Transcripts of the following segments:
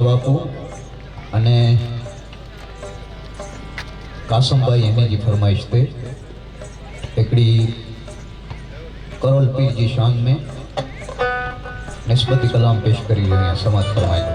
बापू અને કાસમભાઈ એની જે ફરમાइश थे हिकिड़ी करोल पीर जी शान में निस्बती कलाम पेश करी रही हैं समाज फरमाइश।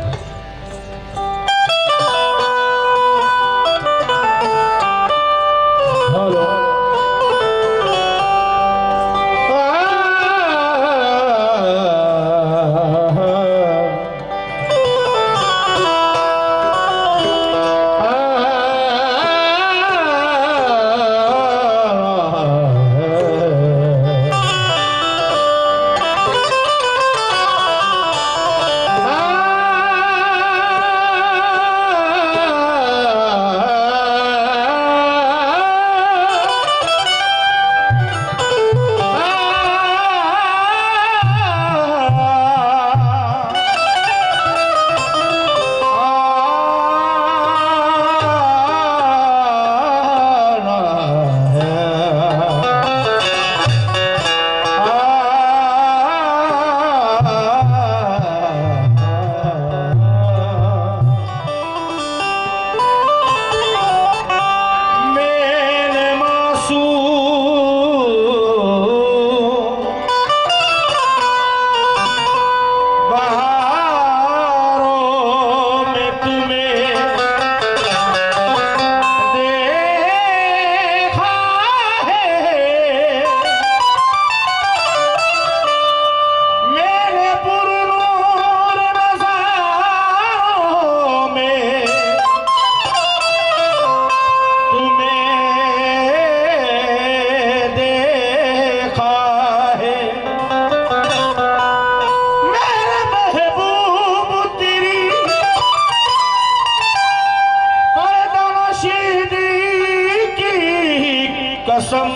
कसम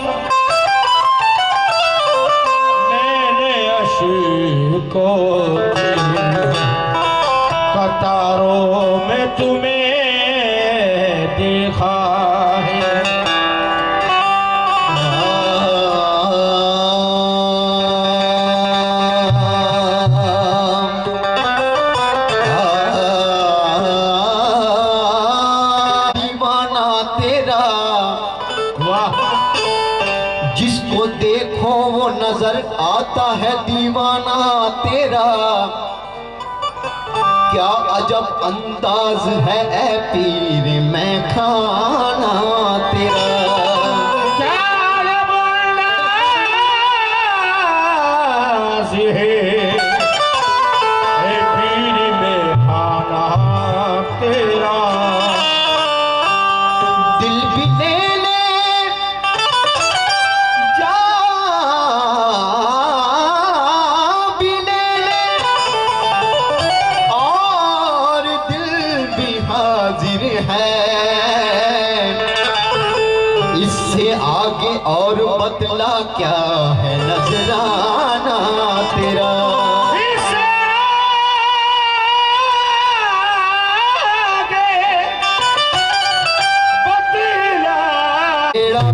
मैंने अशकों कतारों में तुम्हें देखा है। दीवाना तेरा जिसको देखो वो नजर आता है दीवाना तेरा। क्या अजब अंदाज है ऐ पीर मैं खाना तेरा। क्या अजब अंदाज है ऐ पीर मैं खाना तेरा। दिल भी ले इससे आगे और बदला क्या है नजराना तेरा। इससे आगे बदला तेरा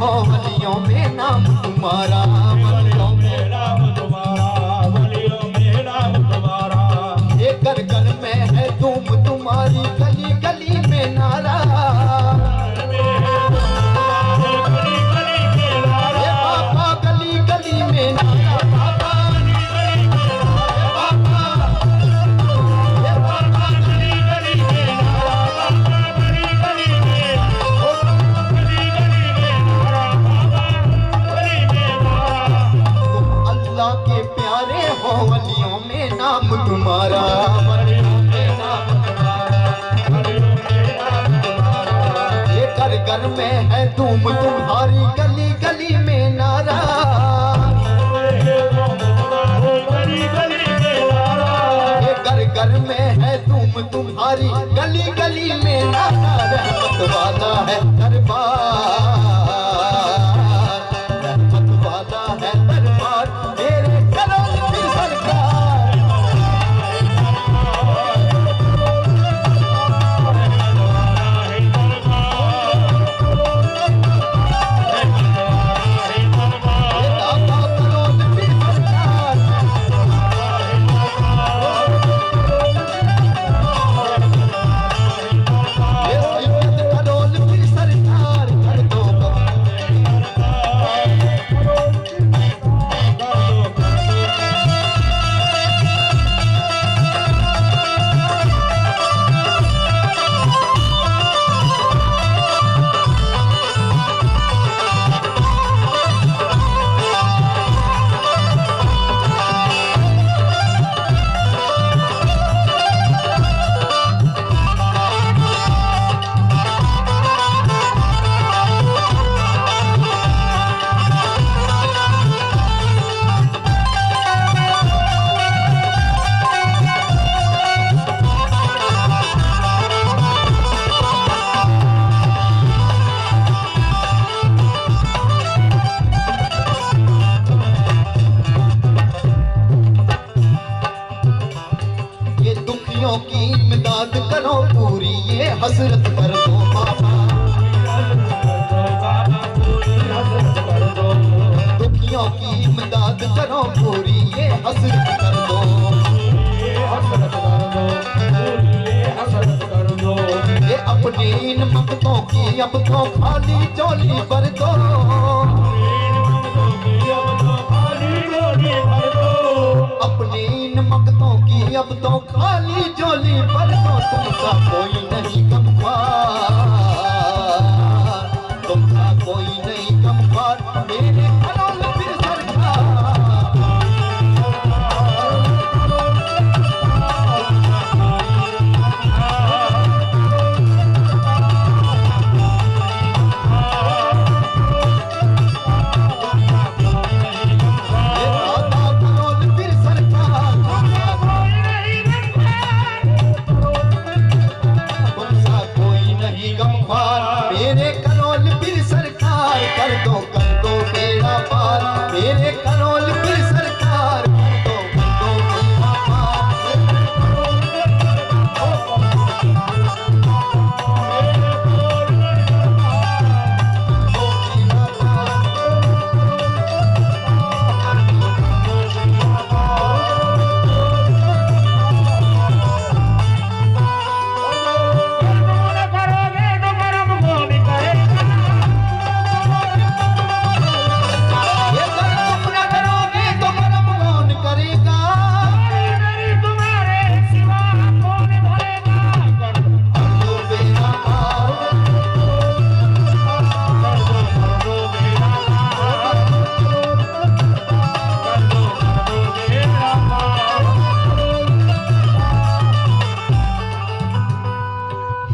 हो वलियों में नाम तुम्हारा, वलियों में नाम तुम्हारा, वलियों में नाम तुम्हारा। ये घर घर में है धूम तुम्हारी, गली गली में नारा। ये बाबा गली गली में नारा, बाबा वलियों में नाम तुम्हारा, वलियों में नाम तुम्हारा, वलियों में नाम तुम्हारा। ये घर घर में है धूम तुम्हारी, गली गली में नारा। ये घर घर में है धूम तुम्हारी, गली गली में नारा। रहमत वाला है दरबार, रहमत वाला है दरबार, मेरे करोल पीर सरकार। ये दाता करोल पीर सरकार, ये सैयद करोल पीर सरकार, कर दो की इमदाद करो पूरी, ये हसरत कर दो बाबा, दुखियों की इमदाद करो पूरी, ये हसरत कर दो, ये अपने इन मक्तों की अब तो खाली झोली भर दो, अपने इन मक्तों की अब तो खाली झोली भर दो। तुमसा कोई नहीं गमख्वार, तुमसा कोई नहीं गमख्वार, मेरे करोल पीर सरकार। ये दाता करोल पीर सरकार, तुमसा कोई नहीं गमख्वार, मेरे करोल पीर सरकार, कर दो बेड़ा पार, मेरे करोल पीर सरकार, कर दो बेड़ा पार। ये कर तुम न करोगे तो करम कौन करेगा, कर दो बेड़ा पार।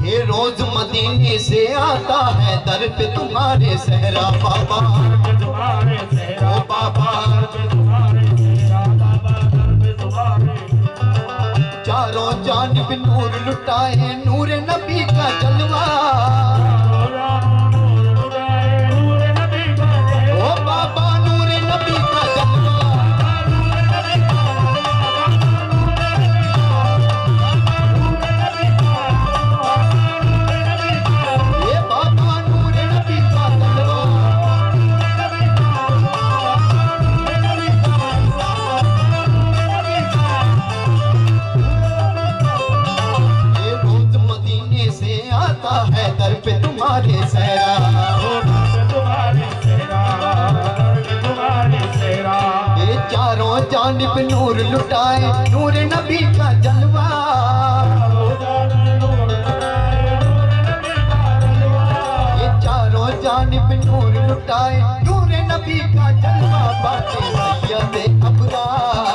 ये रोज मदीने से आता है दर पे तुम्हारे सहरा बाबा, ओ बाबा चारों जानिब नूर लुटाए, नूर नबी का जलवा, ओ बाबा नूर नबी का जलवा। ये बाबा नूर नबी का जलवा, पे तुम्हारे सहरा ये चारों जानिब नूर लुटाए नूर नबी का जलवा ये चारों जानिब नूर लुटाए नूर नबी का जलवा बातें सैयद अबरार